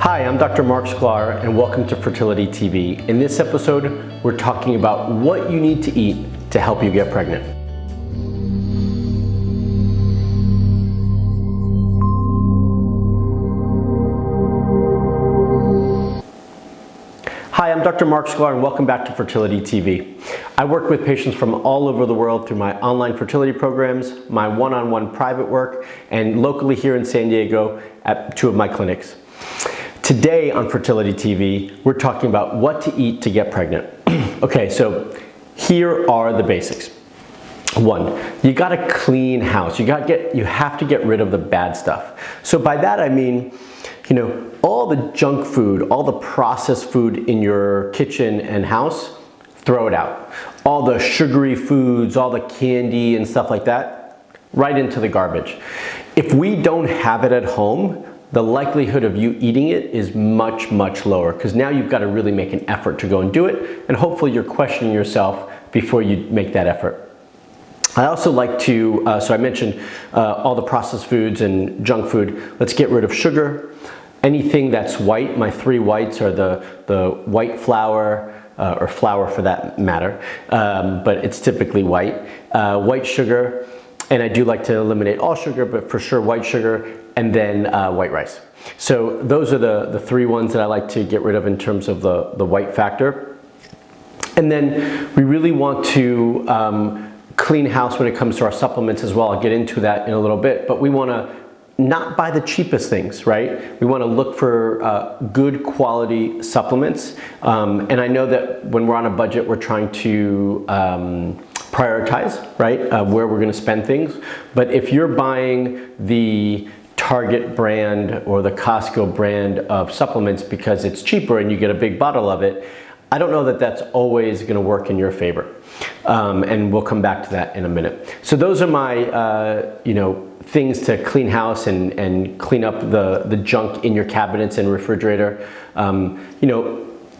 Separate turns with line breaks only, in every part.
Hi, I'm Dr. Marc Sklar and welcome to Fertility TV. In this episode, we're talking about what you need to eat to help you get pregnant. Hi, I'm Dr. Marc Sklar and welcome back to Fertility TV. I work with patients from all over the world through my online fertility programs, my one-on-one private work, and locally here in San Diego at two of my clinics. Today on Fertility TV, we're talking about what to eat to get pregnant. Okay, so here are the basics. One, you gotta clean house. You have to get rid of the bad stuff. So by that I mean, all the junk food, all the processed food in your kitchen and house, throw it out. All the sugary foods, all the candy and stuff like that, right into the garbage. If we don't have it at home, the likelihood of you eating it is much, much lower because now you've got to really make an effort to go and do it, and hopefully you're questioning yourself before you make that effort. I also like to, so I mentioned all the processed foods and junk food. Let's get rid of sugar. Anything that's white, my three whites are the white flour, or flour for that matter, but it's typically white. White sugar, and I do like to eliminate all sugar, but for sure white sugar, and then white rice. So those are the three ones that I like to get rid of in terms of the white factor. And then we really want to clean house when it comes to our supplements as well. I'll get into that in a little bit, but we want to not buy the cheapest things, right? We want to look for good quality supplements. And I know that when we're on a budget, we're trying to prioritize, right? Where we're going to spend things. But if you're buying the Target brand or the Costco brand of supplements because it's cheaper and you get a big bottle of it, I don't know that that's always going to work in your favor. And we'll come back to that in a minute. So those are my, things to clean house and clean up the junk in your cabinets and refrigerator.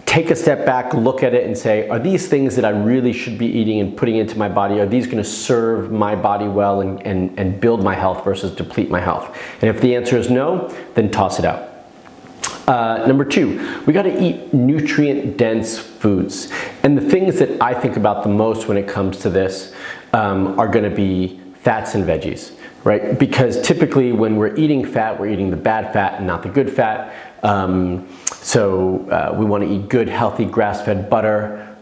Take a step back, look at it and say, are these things that I really should be eating and putting into my body, are these going to serve my body well and build my health versus deplete my health? And if the answer is no, then toss it out. Number two, we got to eat nutrient-dense foods. And the things that I think about the most when it comes to this are going to be fats and veggies, right? Because typically when we're eating fat, we're eating the bad fat and not the good fat. So we want to eat good, healthy, grass-fed butter,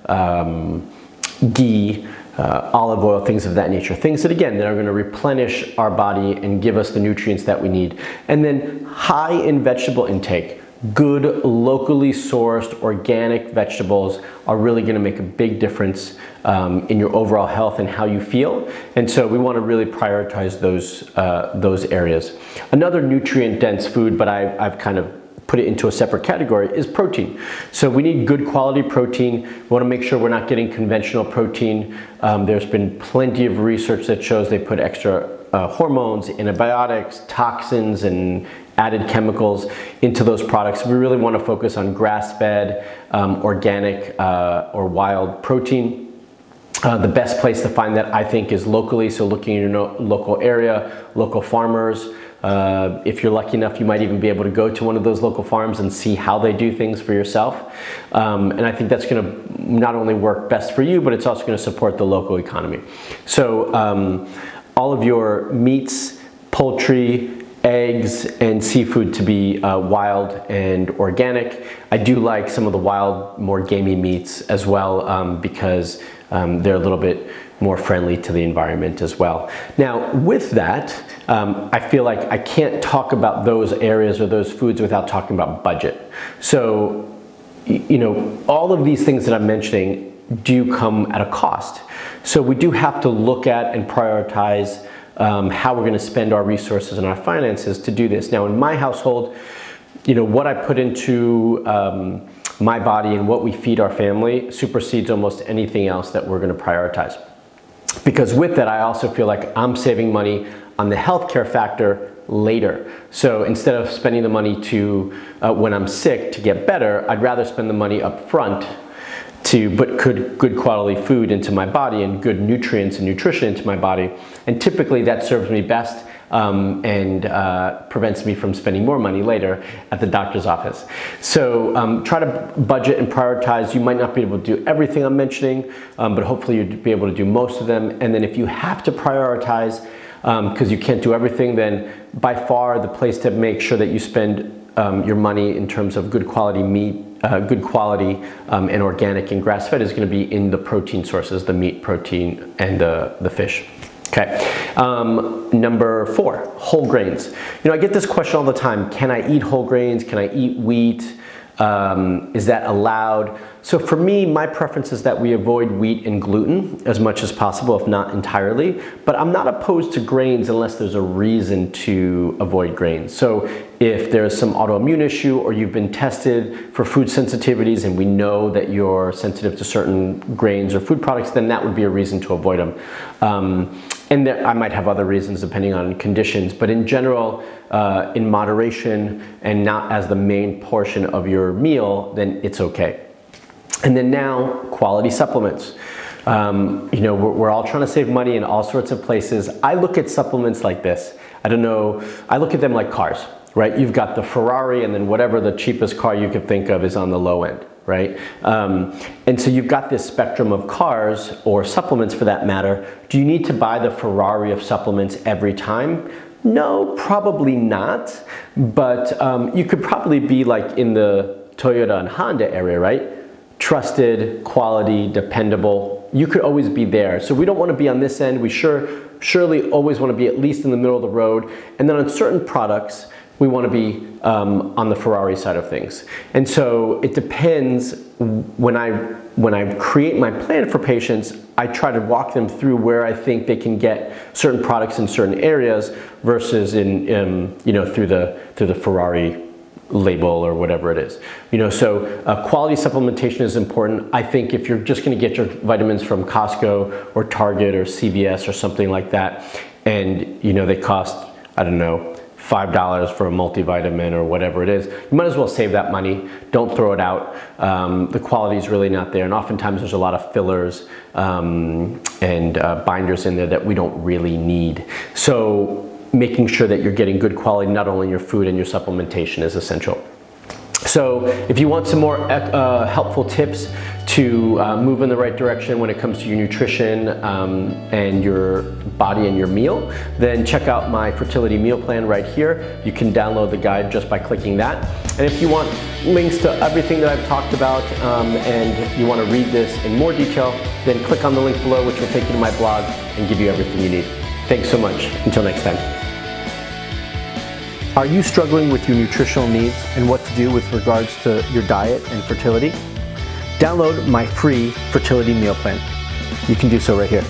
ghee, olive oil, things of that nature. Things that, again, that are going to replenish our body and give us the nutrients that we need. And then high in vegetable intake. Good, locally sourced, organic vegetables are really going to make a big difference in your overall health and how you feel. And so we want to really prioritize those areas. Another nutrient-dense food, but I've kind of put it into a separate category, is protein. So we need good quality protein. We want to make sure we're not getting conventional protein. There's been plenty of research that shows they put extra hormones, antibiotics, toxins, and added chemicals into those products. We really want to focus on grass-fed, organic, or wild protein. The best place to find that, I think, is locally. So looking in your local area, local farmers. If you're lucky enough, you might even be able to go to one of those local farms and see how they do things for yourself. And I think that's going to not only work best for you, but it's also going to support the local economy. So all of your meats, poultry, eggs, and seafood to be wild and organic. I do like some of the wild, more gamey meats as well because they're a little bit more friendly to the environment as well. Now, with that, I feel like I can't talk about those areas or those foods without talking about budget. So, all of these things that I'm mentioning do come at a cost. So we do have to look at and prioritize how we're going to spend our resources and our finances to do this. Now, in my household, what I put into my body and what we feed our family supersedes almost anything else that we're going to prioritize. Because with that, I also feel like I'm saving money on the healthcare factor later. So instead of spending the money to when I'm sick to get better, I'd rather spend the money up front to put good quality food into my body and good nutrients and nutrition into my body. And typically that serves me best and prevents me from spending more money later at the doctor's office. So try to budget and prioritize. You might not be able to do everything I'm mentioning, but hopefully you'd be able to do most of them. And then if you have to prioritize, because you can't do everything, then by far the place to make sure that you spend your money in terms of good quality meat, good quality and organic and grass-fed is going to be in the protein sources, the meat, protein, and the fish. Okay. Number 4, whole grains. You know, I get this question all the time. Can I eat whole grains? Can I eat wheat? Is that allowed? So for me, my preference is that we avoid wheat and gluten as much as possible, if not entirely. But I'm not opposed to grains unless there's a reason to avoid grains. So if there's some autoimmune issue or you've been tested for food sensitivities and we know that you're sensitive to certain grains or food products, then that would be a reason to avoid them. And I might have other reasons depending on conditions, but in general, in moderation and not as the main portion of your meal, then it's okay. And then now, quality supplements. You know, we're all trying to save money in all sorts of places. I look at supplements like this. I don't know, I look at them like cars, right? You've got the Ferrari and then whatever the cheapest car you could think of is on the low end, right? And so you've got this spectrum of cars or supplements for that matter. Do you need to buy the Ferrari of supplements every time? No, probably not. But you could probably be like in the Toyota and Honda area, right? Trusted, quality, dependable. You could always be there. So we don't want to be on this end. We surely always want to be at least in the middle of the road. And then on certain products, we want to be on the Ferrari side of things. And so it depends. When I create my plan for patients, I try to walk them through where I think they can get certain products in certain areas versus in you know, through the Ferrari label or whatever it is. You know, so quality supplementation is important. I think if you're just going to get your vitamins from Costco or Target or CVS or something like that, and you know they cost, I don't know, $5 for a multivitamin or whatever it is, you might as well save that money. Don't throw it out. The quality is really not there, and oftentimes there's a lot of fillers and binders in there that we don't really need. So making sure that you're getting good quality, not only in your food and your supplementation, is essential. So if you want some more helpful tips to move in the right direction when it comes to your nutrition and your body and your meal, then check out my fertility meal plan right here. You can download the guide just by clicking that. And if you want links to everything that I've talked about and you want to read this in more detail, then click on the link below, which will take you to my blog and give you everything you need. Thanks so much. Until next time. Are you struggling with your nutritional needs and what to do with regards to your diet and fertility? Download my free fertility meal plan. You can do so right here.